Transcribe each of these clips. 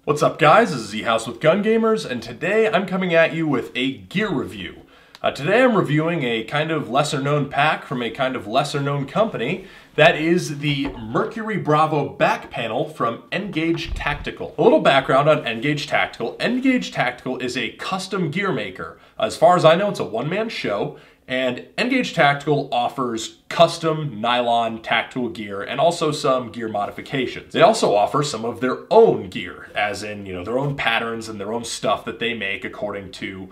What's up guys, this is Z-House with Gun Gamers, and today I'm coming at you with a gear review. Today I'm reviewing a kind of lesser known pack from a kind of lesser known company. That is the Mercury Bravo back panel from Engage Tactical. A little background on Engage Tactical. Engage Tactical is a custom gear maker. As far as I know, it's a one-man show. And Engage Tactical offers custom nylon tactical gear and also some gear modifications. They also offer some of their own gear, as in, their own patterns and their own stuff that they make according to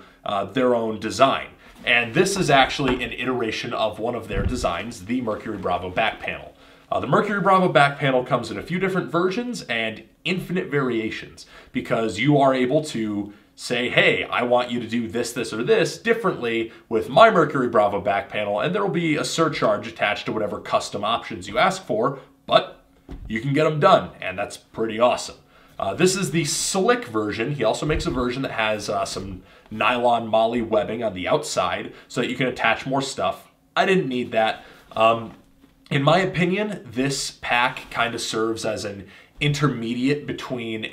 their own design. And this is actually an iteration of one of their designs, the Mercury Bravo back panel. The Mercury Bravo back panel comes in a few different versions and infinite variations, because you are able to say, hey, I want you to do this, or this differently with my Mercury Bravo back panel, and there will be a surcharge attached to whatever custom options you ask for, but you can get them done, and that's pretty awesome. This is the slick version. He also makes a version that has some nylon moly webbing on the outside so that you can attach more stuff. I didn't need that. In my opinion, this pack kind of serves as an intermediate between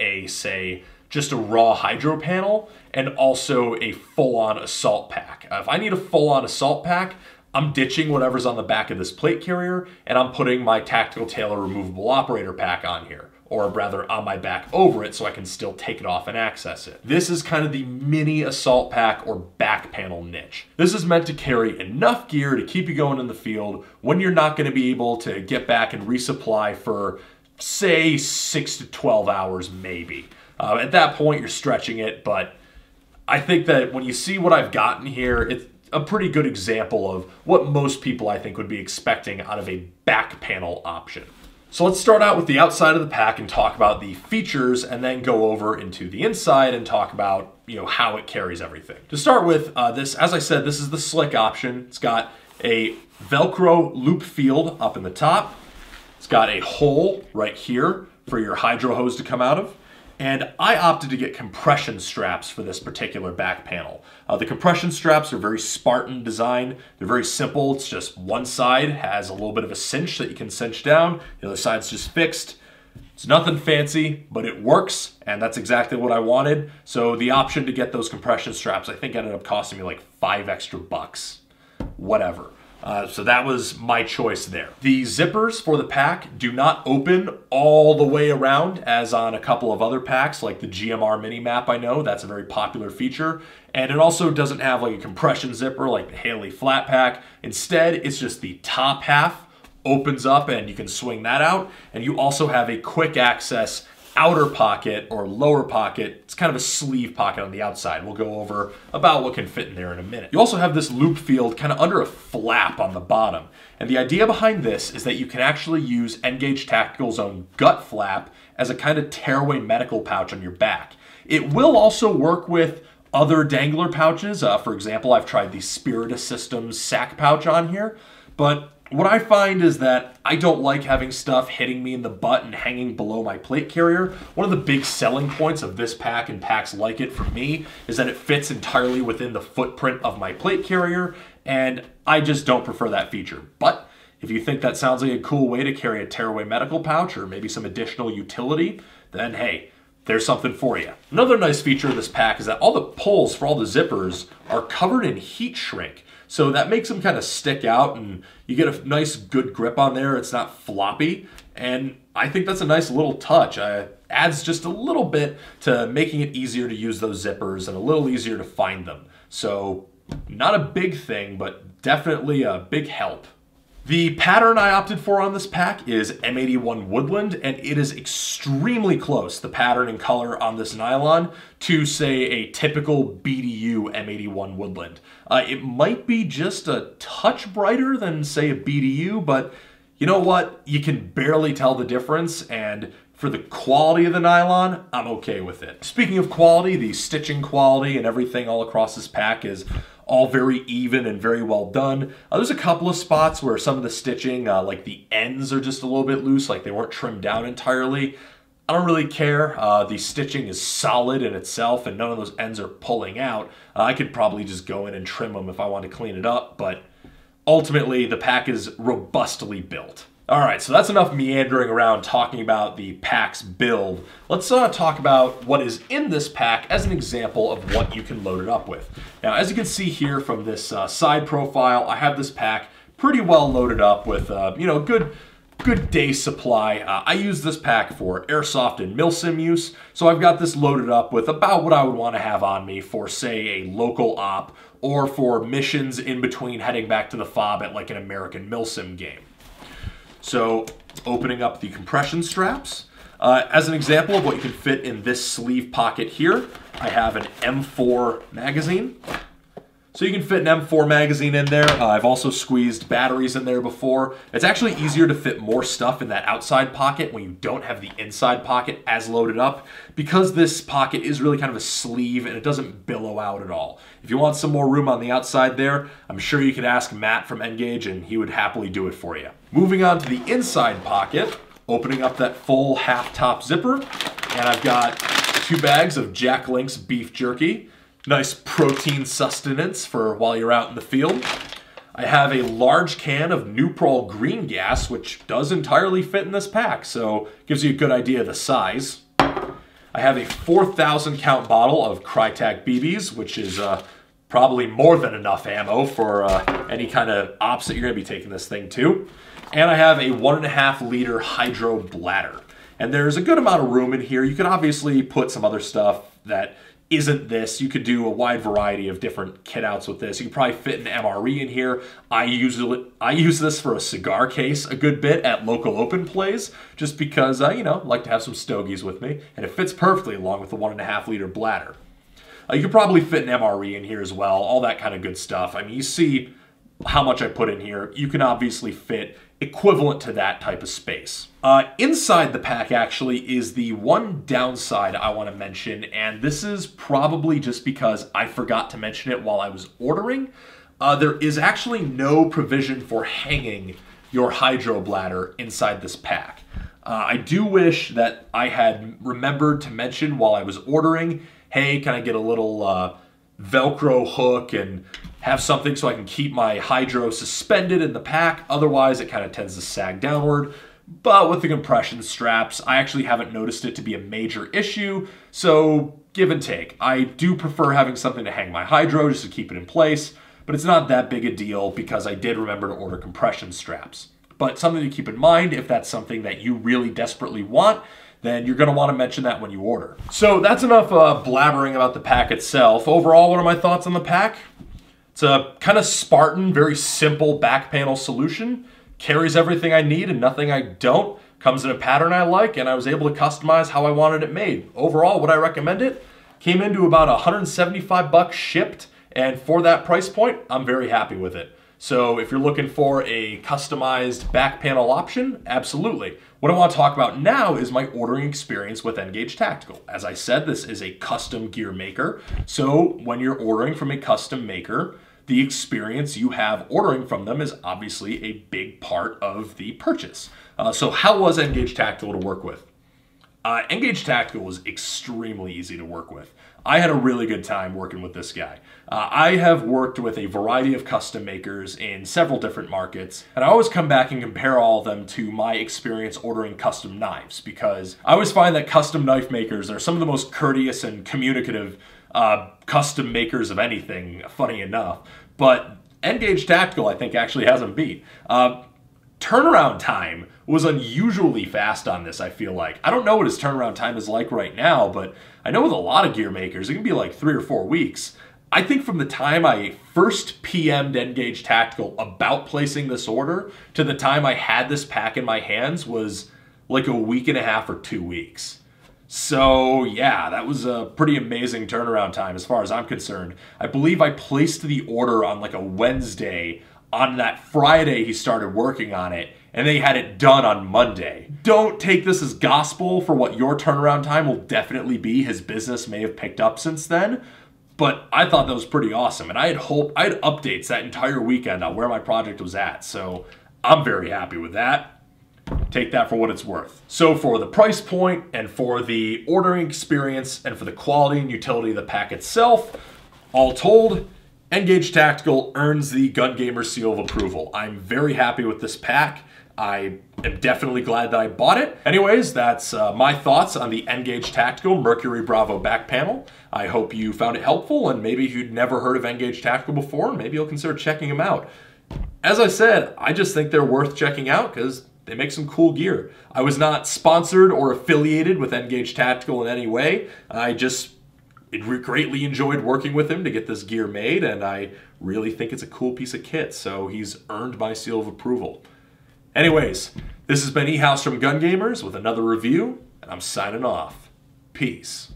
just a raw hydro panel and also a full-on assault pack. If I need a full-on assault pack, I'm ditching whatever's on the back of this plate carrier and I'm putting my Tactical Tailor removable operator pack on here, or rather on my back over it so I can still take it off and access it. This is kind of the mini assault pack or back panel niche. This is meant to carry enough gear to keep you going in the field when you're not going to be able to get back and resupply for, say, 6 to 12 hours maybe. At that point, you're stretching it, but I think that when you see what I've gotten here, it's a pretty good example of what most people, I think, would be expecting out of a back panel option. So let's start out with the outside of the pack and talk about the features, and then go over into the inside and talk about, how it carries everything. To start with, this, as I said, this is the slick option. It's got a Velcro loop field up in the top. It's got a hole right here for your hydro hose to come out of. And I opted to get compression straps for this particular back panel. The compression straps are very Spartan design. They're very simple. It's just one side has a little bit of a cinch that you can cinch down. The other side's just fixed. It's nothing fancy, but it works, and that's exactly what I wanted. So the option to get those compression straps, I think ended up costing me like $5 extra. Whatever. So that was my choice there. The zippers for the pack do not open all the way around as on a couple of other packs, like the GMR mini map. I know that's a very popular feature. And it also doesn't have like a compression zipper like the Haley flat pack. Instead, it's just the top half opens up and you can swing that out. And you also have a quick access outer pocket or lower pocket. It's kind of a sleeve pocket on the outside. We'll go over about what can fit in there in a minute. You also have this loop field kind of under a flap on the bottom. And the idea behind this is that you can actually use Engage Tactical's own gut flap as a kind of tearaway medical pouch on your back. It will also work with other dangler pouches. For example, I've tried the Spirit Systems sack pouch on here, but what I find is that I don't like having stuff hitting me in the butt and hanging below my plate carrier. One of the big selling points of this pack and packs like it for me is that it fits entirely within the footprint of my plate carrier, and I just don't prefer that feature. But if you think that sounds like a cool way to carry a tearaway medical pouch or maybe some additional utility, then hey, there's something for you. Another nice feature of this pack is that all the pulls for all the zippers are covered in heat shrink. So that makes them kind of stick out and you get a nice good grip on there. It's not floppy. And I think that's a nice little touch. Adds just a little bit to making it easier to use those zippers and a little easier to find them. So not a big thing, but definitely a big help. The pattern I opted for on this pack is M81 Woodland, and it is extremely close, the pattern and color on this nylon, to, say, a typical BDU M81 Woodland. It might be just a touch brighter than, say, a BDU, but you know what? You can barely tell the difference, and for the quality of the nylon, I'm okay with it. Speaking of quality, the stitching quality and everything all across this pack is all very even and very well done. There's a couple of spots where some of the stitching, like the ends are just a little bit loose, like they weren't trimmed down entirely. I don't really care. The stitching is solid in itself and none of those ends are pulling out. I could probably just go in and trim them if I want to clean it up, but ultimately the pack is robustly built. All right, so that's enough meandering around talking about the pack's build. Let's talk about what is in this pack as an example of what you can load it up with. Now, as you can see here from this side profile, I have this pack pretty well loaded up with, good day supply. I use this pack for airsoft and milsim use, so I've got this loaded up with about what I would want to have on me for, say, a local op or for missions in between heading back to the fob at like an American milsim game. So, opening up the compression straps. As an example of what you can fit in this sleeve pocket here, I have an M4 magazine. So you can fit an M4 magazine in there. I've also squeezed batteries in there before. It's actually easier to fit more stuff in that outside pocket when you don't have the inside pocket as loaded up, because this pocket is really kind of a sleeve and it doesn't billow out at all. If you want some more room on the outside there, I'm sure you could ask Matt from Engage and he would happily do it for you. Moving on to the inside pocket, opening up that full half top zipper, and I've got 2 bags of Jack Link's beef jerky. Nice protein sustenance for while you're out in the field. I have a large can of Nuprol green gas, which does entirely fit in this pack, so gives you a good idea of the size. I have a 4,000 count bottle of Crytac BBs, which is probably more than enough ammo for any kind of ops that you're going to be taking this thing to. And I have a 1.5 liter hydro bladder. And there's a good amount of room in here. You can obviously put some other stuff that isn't this. You could do a wide variety of different kit outs with this. You can probably fit an MRE in here. I use this for a cigar case a good bit at local open plays, just because I, like to have some stogies with me, and it fits perfectly along with the 1.5 liter bladder. You could probably fit an MRE in here as well, all that kind of good stuff. I mean, you see how much I put in here. You can obviously fit equivalent to that type of space. Inside the pack actually is the one downside I want to mention, and this is probably just because I forgot to mention it while I was ordering. There is actually no provision for hanging your hydro bladder inside this pack. I do wish that I had remembered to mention while I was ordering, hey, can I get a little Velcro hook and have something so I can keep my hydro suspended in the pack. Otherwise, it kind of tends to sag downward. But with the compression straps, I actually haven't noticed it to be a major issue. So give and take. I do prefer having something to hang my hydro just to keep it in place. But it's not that big a deal because I did remember to order compression straps. But something to keep in mind, if that's something that you really desperately want, then you're going to want to mention that when you order. So that's enough blabbering about the pack itself. Overall, what are my thoughts on the pack? It's a kind of Spartan, very simple back panel solution. Carries everything I need and nothing I don't. Comes in a pattern I like, and I was able to customize how I wanted it made. Overall, would I recommend it? Came into about 175 bucks shipped, and for that price point, I'm very happy with it. So if you're looking for a customized back panel option, absolutely. What I want to talk about now is my ordering experience with Engage Tactical. As I said, this is a custom gear maker. So when you're ordering from a custom maker, the experience you have ordering from them is obviously a big part of the purchase. So how was Engage Tactical to work with? Engage Tactical was extremely easy to work with. I had a really good time working with this guy. I have worked with a variety of custom makers in several different markets, and I always come back and compare all of them to my experience ordering custom knives, because I always find that custom knife makers are some of the most courteous and communicative custom makers of anything, funny enough. But Engage Tactical, I think, actually has them beat. Turnaround time was unusually fast on this, I feel like. I don't know what his turnaround time is like right now, but I know with a lot of gear makers, it can be like 3 or 4 weeks. I think from the time I first PM'd Engage Tactical about placing this order to the time I had this pack in my hands was like a week and a half or 2 weeks. So yeah, that was a pretty amazing turnaround time as far as I'm concerned. I believe I placed the order on like a Wednesday. On that Friday, he started working on it, and they had it done on Monday. Don't take this as gospel for what your turnaround time will definitely be. His business may have picked up since then, but I thought that was pretty awesome. And I had updates that entire weekend on where my project was at, so I'm very happy with that. Take that for what it's worth. So for the price point, and for the ordering experience, and for the quality and utility of the pack itself, all told, Engage Tactical earns the Gun Gamer seal of approval. I'm very happy with this pack. I am definitely glad that I bought it. Anyways, that's my thoughts on the N-Gage Tactical Mercury Bravo back panel. I hope you found it helpful, and maybe if you'd never heard of N-Gage Tactical before, maybe you'll consider checking them out. As I said, I just think they're worth checking out because they make some cool gear. I was not sponsored or affiliated with N-Gage Tactical in any way. I just greatly enjoyed working with him to get this gear made, and I really think it's a cool piece of kit, so he's earned my seal of approval. Anyways, this has been eHouse from Gun Gamers with another review, and I'm signing off. Peace.